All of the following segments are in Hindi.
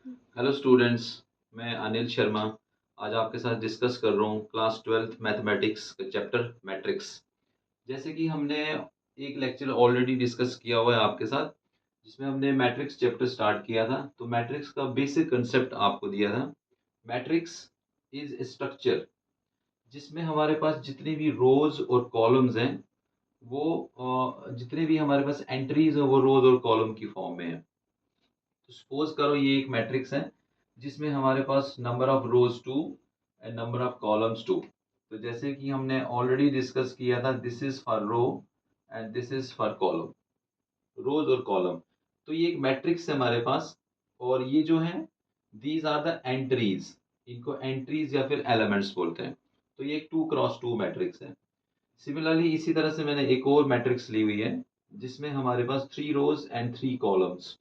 Hello students. मैं अनिल शर्मा आज आपके साथ डिस्कस कर रहा हूँ क्लास 12th मैथमेटिक्स का चैप्टर मैट्रिक्स। जैसे कि हमने एक लेक्चर ऑलरेडी डिस्कस किया हुआ है आपके साथ, जिसमें हमने मैट्रिक्स चैप्टर स्टार्ट किया था। तो मैट्रिक्स का बेसिक कंसेप्ट आपको दिया था। मैट्रिक्स इज ए स्ट्रक्चर जिसमें हमारे पास जितनी भी रोज और कॉलम्स हैं वो जितने भी हमारे पास एंट्रीज है वो रोज और कॉलम की फॉर्म में है। तो सपोज करो ये एक मैट्रिक्स है जिसमें हमारे पास number of rows 2 and number of columns 2। तो जैसे कि हमने ऑलरेडी डिस्कस किया था, this is for row and this is for column, rows और कॉलम। तो ये एक मैट्रिक्स है हमारे पास, और ये जो है दीज आर द एंट्रीज, इनको एंट्रीज या फिर एलिमेंट्स बोलते हैं। तो ये एक 2x2 मैट्रिक्स है। सिमिलरली इसी तरह से मैंने एक और मैट्रिक्स ली हुई है जिसमें हमारे पास 3 रोज एंड 3 कॉलम्स।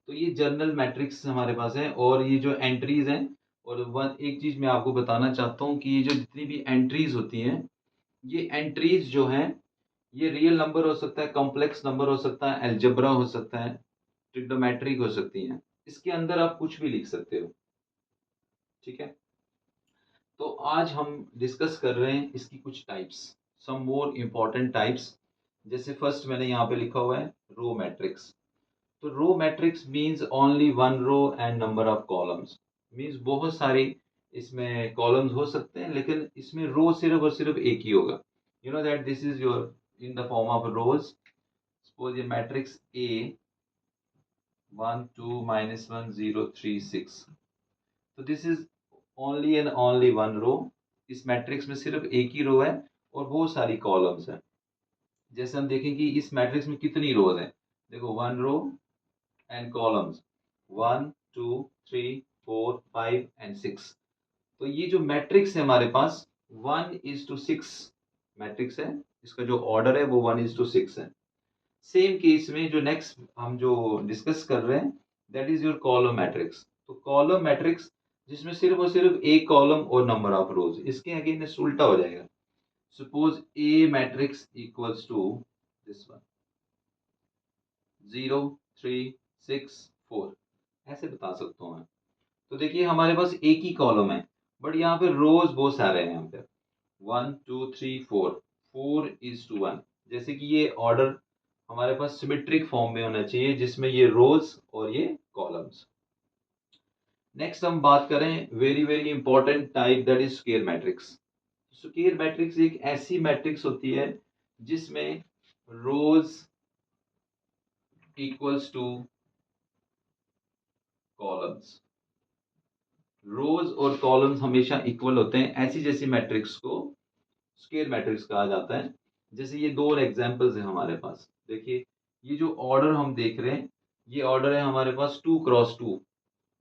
तो ये जर्नल मैट्रिक्स हमारे पास है, और ये जो एंट्रीज हैं, और वन एक चीज मैं आपको बताना चाहता हूँ कि ये जो जितनी भी एंट्रीज होती हैं, ये एंट्रीज जो हैं ये रियल नंबर हो सकता है, कॉम्प्लेक्स नंबर हो सकता है, अलजेब्रा हो सकता है, ट्रिग्नोमेट्रिक हो सकती हैं। इसके अंदर आप कुछ भी लिख सकते हो। ठीक है। तो आज हम डिस्कस कर रहे हैं इसकी कुछ types, some more important types. जैसे फर्स्ट मैंने यहाँ पे लिखा हुआ है रो मैट्रिक्स। तो row matrix means only one row and number of columns. Means बहुत सारी इसमें कॉलम्स हो सकते हैं, लेकिन इसमें रो सिर्फ और सिर्फ एक ही होगा। You know that this is your in the form of rows. Suppose ये मैट्रिक्स ए 1 2 -1 0 3 6। तो this is only and only one row. इस मैट्रिक्स में सिर्फ एक ही रो है और बहुत सारी कॉलम्स हैं। जैसे हम देखें कि इस मैट्रिक्स में कितनी रोज हैं। देखो, one row and columns 1 2 3 4 5 and 6। तो ये जो मैट्रिक्स है हमारे पास 1:6 मैट्रिक्स है। इसका जो ऑर्डर है वो 1:6 है। सेम केस में जो नेक्स्ट हम जो डिस्कस कर रहे हैं, that is your column matrix. तो कॉलम मैट्रिक्स जिसमें सिर्फ और सिर्फ एक कॉलम और नंबर ऑफ रोज, इसके अगेंस्ट उल्टा हो जाएगा। Suppose A matrix equals to this one, 0 3 6 4, ऐसे बता सकता हूँ मैं। तो देखिए हमारे पास एक ही कॉलम है, बट यहाँ पे रोज बहुत सारे हैं। यहाँ पे 1 2 3 4, 4:1। जैसे कि ये ऑर्डर हमारे पास सिमेट्रिक फॉर्म में होना चाहिए, जिसमें ये रोज और ये कॉलम्स। नेक्स्ट हम बात करें very very important type, that is square matrix. Square matrix एक ऐसी मैट्रिक्स होती है जिसमें रोज इक्वल्स टू कॉलम्स। रोज और कॉलम्स हमेशा इक्वल होते हैं। ऐसी जैसी मैट्रिक्स को स्क्वायर मैट्रिक्स कहा जाता है। जैसे ये दो एग्जांपल्स हैं हमारे पास। देखिए, ये जो ऑर्डर हम देख रहे हैं, ये ऑर्डर है हमारे पास 2x2।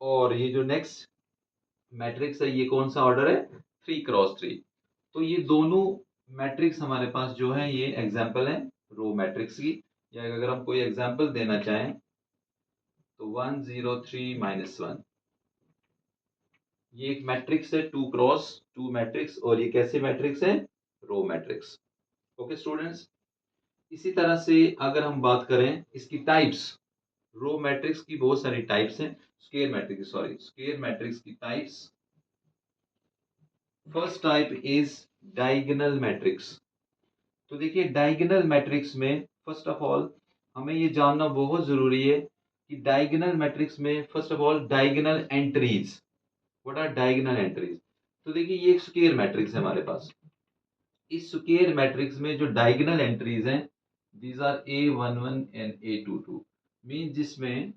और ये जो नेक्स्ट मैट्रिक्स है, ये कौन सा ऑर्डर है, 3x3। तो ये दोनों मैट्रिक्स हमारे पास जो है ये एग्जाम्पल है रो मैट्रिक्स की। या अगर हम कोई एग्जाम्पल देना चाहें तो 1 0 3 -1, ये एक मैट्रिक्स है 2x2 मैट्रिक्स, और ये कैसे मैट्रिक्स है, रो मैट्रिक्स। Okay students. इसी तरह से अगर हम बात करें इसकी टाइप्स, रो मैट्रिक्स की बहुत सारी टाइप्स हैं। स्क्वायर मैट्रिक्स की types. First type is diagonal matrix. तो देखिए डायगोनल मैट्रिक्स में फर्स्ट ऑफ ऑल हमें ये जानना बहुत जरूरी है कि डायगोनल मैट्रिक्स में first of all diagonal entries, what are diagonal entries. तो देखिए ये एक स्क्वायर मैट्रिक्स है हमारे पास। इस स्क्वायर मैट्रिक्स में जो डायगोनल एंट्रीज हैं, these are A11 and A22, mean जिसमें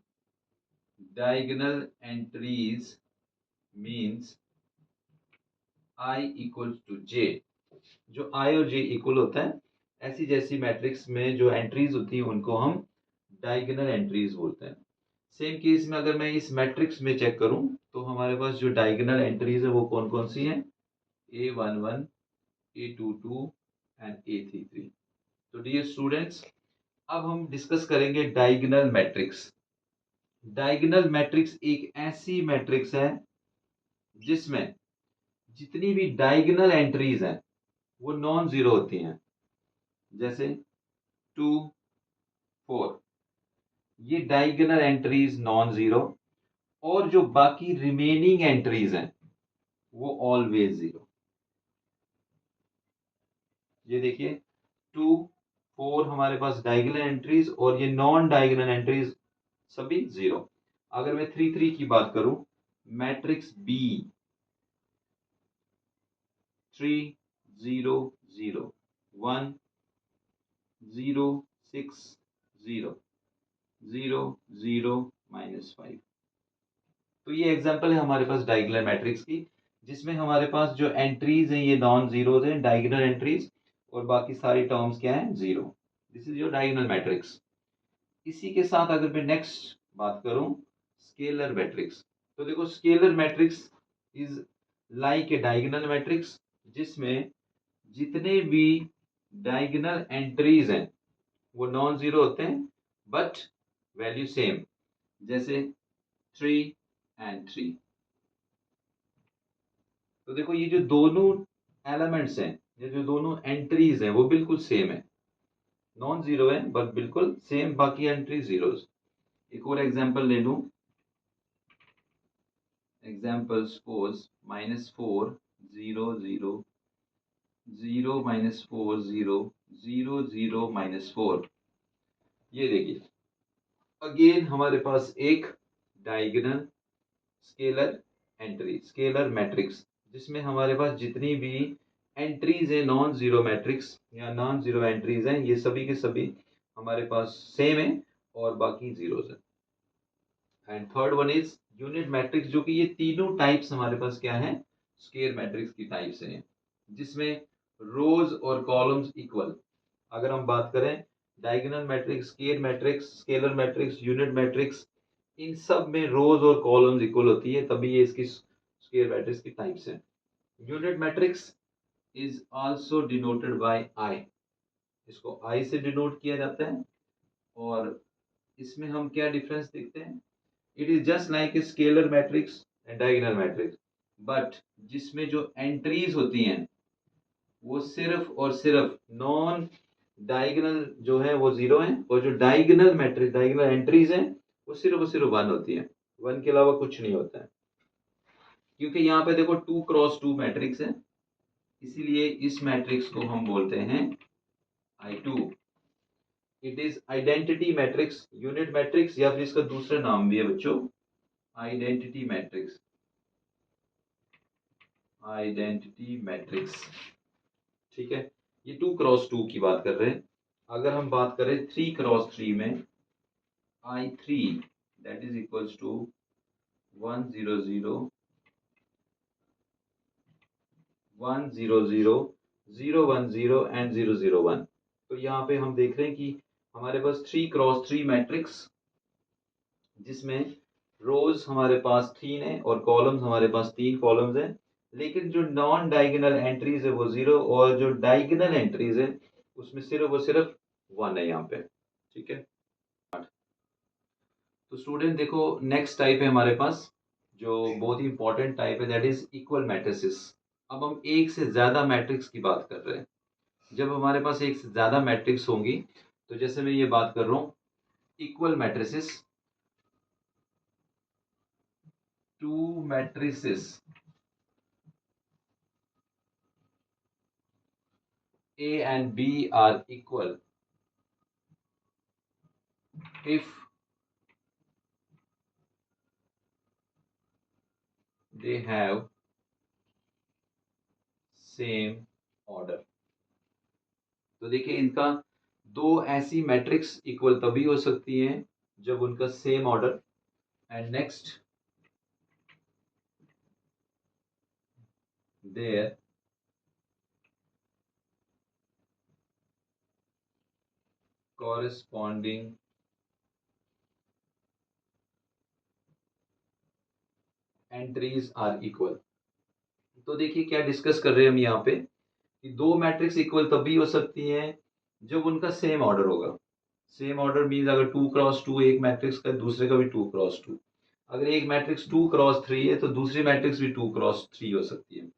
diagonal entries means I equals to J। जो I और J इक्वल होता है, ऐसी जैसी मैट्रिक्स में जो एंट्रीज होती हैं उनको हम डायगोनल एंट्रीज बोलते हैं। सेम केस में अगर मैं इस मैट्रिक्स में चेक करूं तो हमारे पास जो डायगोनल एंट्रीज है वो कौन कौन सी हैं, A11, A22 एंड A33। तो डियर स्टूडेंट्स, अब हम डिस्कस करेंगे डायगोनल मैट्रिक्स। डायगोनल मैट्रिक्स एक ऐसी मैट्रिक्स है जिसमें जितनी भी डायगोनल एंट्रीज हैं वो नॉन जीरो होती हैं। जैसे 2 4, ये डायगोनल एंट्रीज नॉन जीरो। और जो बाकी रिमेनिंग एंट्रीज हैं वो ऑलवेज 0। ये देखिए 2 4 हमारे पास डायगोनल एंट्रीज और ये नॉन डायगोनल एंट्रीज सभी 0। अगर मैं 3 3 की बात करूं, मैट्रिक्स बी 3 0 0 1 0 6 0 0 0 -5। तो ये एग्जांपल है हमारे पास डायगोनल मैट्रिक्स की, जिसमें हमारे पास जो एंट्रीज हैं ये नॉन जीरोज हैं, डायगोनल एंट्रीज, और बाकी सारी टर्म्स क्या हैं, 0। This is your diagonal matrix. इसी के साथ अगर मैं नेक्स्ट बात करूं, स्केलर मैट्रिक्स, तो देखो scalar matrix is like a diagonal matrix, जिसमें जितने भी डायगोनल एंट्रीज हैं वो नॉन जीरो होते हैं बट वैल्यू सेम, जैसे 3 एंड 3। तो देखो ये जो दोनों एलिमेंट्स हैं, ये जो दोनों एंट्रीज हैं वो बिल्कुल सेम है, नॉन जीरो है बट बिल्कुल सेम, बाकी एंट्री जीरोस। एक और एग्जांपल ले लूं, एग्जांपल सपोज -4 0 0 0 -4 0 0 0 -4। ये देखिए अगेन हमारे पास एक diagonal scalar entry, scalar matrix, जिसमें हमारे पास जितनी भी एंट्रीज है नॉन जीरो मैट्रिक्स या नॉन जीरो एंट्रीज हैं, ये सभी के सभी हमारे पास सेम है और बाकी जीरोस है। And third one is unit matrix, जो कि ये तीनों टाइप्स हमारे पास क्या है, स्केयर मैट्रिक्स की टाइप्स हैं, जिसमें रोज और कॉलम्स इक्वल। अगर हम बात करें diagonal matrix, square matrix, scalar matrix, unit matrix, इन सब में रोज और कॉलम्स इक्वल होती है, तभी ये इसकी स्केयर मैट्रिक्स की टाइप्स हैं। Unit matrix is also denoted by I, इसको आई से डिनोट किया जाता है। और इसमें हम क्या डिफरेंस देखते हैं, it is just like a scalar matrix and diagonal matrix, but जिसमें जो एंट्रीज होती हैं वो सिर्फ और सिर्फ नॉन डायगोनल जो है वो 0 है, और जो डायगोनल मैट्रिक्स, डायगोनल एंट्रीज हैं वो सिर्फ और सिर्फ 1 होती है, 1 के अलावा कुछ नहीं होता है। क्योंकि यहाँ पे देखो 2 क्रॉस 2 मैट्रिक्स है, इसीलिए इस मैट्रिक्स को हम बोलते हैं I2। It is identity matrix, unit matrix, या फिर इसका दूसरा नाम भी है बच्चों आइडेंटिटी मैट्रिक्स, आइडेंटिटी मैट्रिक्स। ठीक है, ये 2 क्रॉस 2 की बात कर रहे हैं। अगर हम बात करें 3 क्रॉस 3 में, I3 that is equals to 1 0 0 1 0 0 0 1 0 and 0 0 1। तो यहाँ पे हम देख रहे हैं कि हमारे पास 3 क्रॉस 3 मैट्रिक्स, जिसमें रोज हमारे पास 3 है और कॉलम्स हमारे पास 3 कॉलम्स हैं, लेकिन जो नॉन डायगोनल एंट्रीज है वो 0, और जो डायगोनल एंट्रीज है उसमें सिर्फ और सिर्फ 1 है यहाँ पे। ठीक है, तो स्टूडेंट देखो नेक्स्ट टाइप है हमारे पास, जो बहुत ही इंपॉर्टेंट टाइप है, दैट इज इक्वल मैट्रिसेस। अब हम एक से ज्यादा मैट्रिक्स की बात कर रहे हैं। जब हमारे पास एक से ज्यादा मैट्रिक्स होंगी, तो जैसे मैं ये बात कर रहा हूँ equal matrices, to matrices A and B are equal if they have same order। तो देखिए इनका दो ऐसी मैट्रिक्स इक्वल तभी हो सकती हैं जब उनका same order. And next, there corresponding entries are equal. तो देखिए क्या डिस्कस कर रहे हैं हम यहाँ पे, कि दो मैट्रिक्स इक्वल तभी हो सकती हैं जब उनका सेम ऑर्डर होगा। सेम ऑर्डर मीन्स अगर 2 क्रॉस 2 एक मैट्रिक्स का, दूसरे का भी 2 क्रॉस 2। अगर एक मैट्रिक्स 2 क्रॉस 3 है तो दूसरी मैट्रिक्स भी 2 क्रॉस 3 हो सकती है।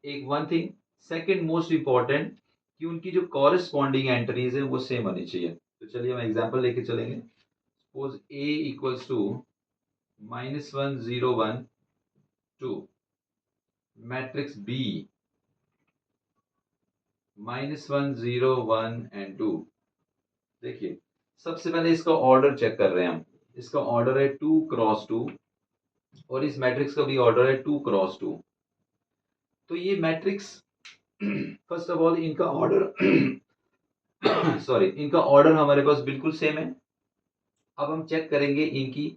एक one thing, second most important, कि उनकी जो कॉरेस्पॉन्डिंग एंट्रीज है वो सेम होनी चाहिए। तो चलिए हम एग्जांपल लेके चलेंगे। Suppose A equals to -1 0 1 2, matrix B -1 0 1 and 2। देखिए सबसे पहले इसका ऑर्डर चेक कर रहे हैं हम। इसका ऑर्डर है 2 क्रॉस 2 और इस मैट्रिक्स का भी ऑर्डर है 2 क्रॉस 2। तो ये मैट्रिक्स फर्स्ट ऑफ ऑल इनका ऑर्डर सॉरी, इनका ऑर्डर हमारे पास बिल्कुल सेम है। अब हम चेक करेंगे इनकी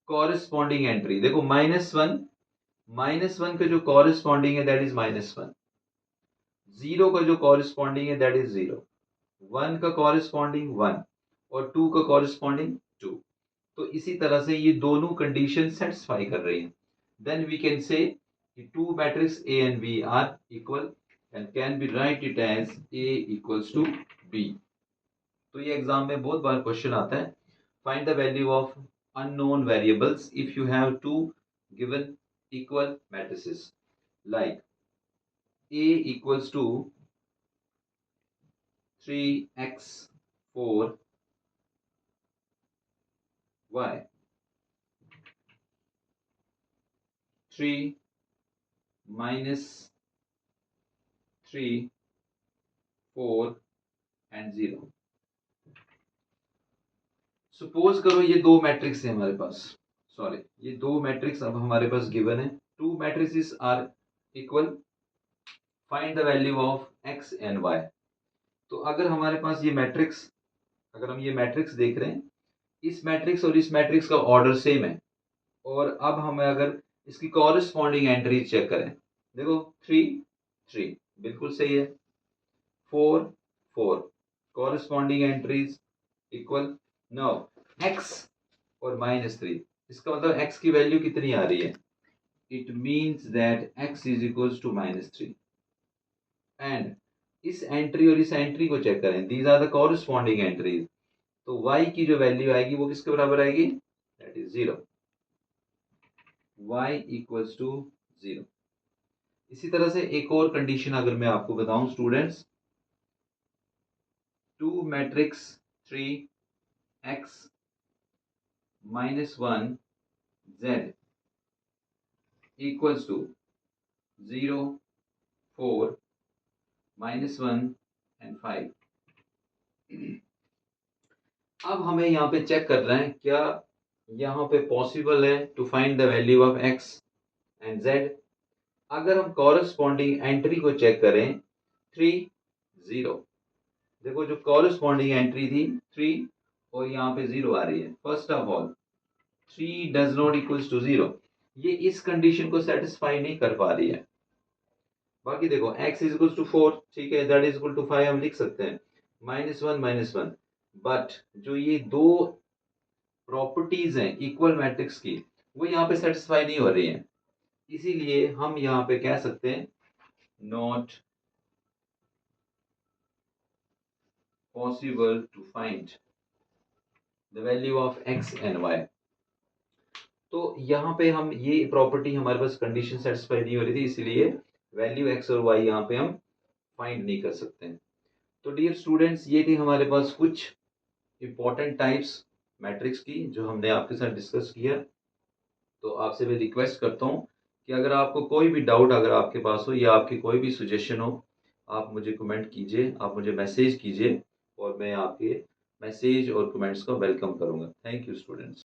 कॉरेस्पॉन्डिंग एंट्री। देखो माइनस वन का जो कॉरेस्पॉन्डिंग है दैट इज -1, 0 का जो कॉरेस्पॉन्डिंग है दैट इज 0, 1 का कॉरेस्पॉन्डिंग 1 और 2 का कॉरेस्पॉन्डिंग 2। तो इसी तरह से ये दोनों कंडीशन सेटिस्फाई कर रही हैं। Then we can say two matrix A and B are equal and can be write it as A equals to B। तो ये एग्जाम में बहुत बार क्वेश्चन आता है, find the value of unknown variables if you have two given equal matrices like A equals to 3x 4 y, 3 minus 3 4 and 0। Suppose करो ये दो मैट्रिक्स है हमारे पास, सॉरी ये दो मैट्रिक्स अब हमारे पास गिवन है। Two matrices are equal, find the value of x and y। तो अगर हमारे पास ये मैट्रिक्स, अगर हम ये मैट्रिक्स देख रहे हैं, इस मैट्रिक्स और इस मैट्रिक्स का ऑर्डर सेम है और अब हमें अगर इसकी कॉरेस्पॉन्डिंग एंट्री चेक करें, देखो 3 3 बिल्कुल सही है, 4 4 corresponding entries equal. Now x और -3, इसका मतलब x की वैल्यू कितनी आ रही है, it means that x is equals to -3 and इस एंट्री और इस एंट्री को चेक करें, these are the corresponding entries. तो y की जो वैल्यू आएगी वो किसके बराबर आएगी, that is 0, y equals to 0। इसी तरह से एक और कंडीशन अगर मैं आपको बताऊं students, two matrix 3x -1 z equals to 0 4 -1 and 5। अब हमें यहाँ पे चेक करना है क्या यहाँ पे पॉसिबल है to find the value of x and z। अगर हम कॉरेस्पॉन्डिंग एंट्री को चेक करें 3 0, देखो जो कॉरेस्पॉन्डिंग एंट्री थी 3 और यहाँ पे 0 आ रही है। First of all 3 does not equals to 0, ये इस कंडीशन को सेटिस्फाई नहीं कर पा रही है। बाकी देखो x इज इक्वल्स टू 4, ठीक है, दैट इज इक्वल टू 5 हम लिख सकते हैं, -1 बट जो ये दो प्रॉपर्टीज हैं इक्वल मैट्रिक्स की वो यहाँ पे सेटिस्फाई नहीं हो रही हैं। इसीलिए हम यहाँ पे कह सकते हैं not possible to find the value of x and y। तो यहाँ पे हम ये प्रॉपर्टी हमारे पास कंडीशन सेटिस्फाई नहीं हो रही थी, इसीलिए वैल्यू x और y यहाँ पे हम फाइंड नहीं कर सकते हैं। तो डियर स्टूडेंट्स ये थी हमारे पास कुछ इंपॉर्टेंट टाइप्स मैट्रिक्स की जो हमने आपके साथ डिस्कस किया। तो आपसे मैं रिक्वेस्ट करता हूँ कि अगर आपको कोई भी डाउट अगर आपके पास हो या आपकी कोई भी सजेशन हो, आप मुझे कमेंट कीजिए, आप मुझे मैसेज कीजिए और मैं आपके मैसेज और कमेंट्स का वेलकम करूँगा। Thank you students.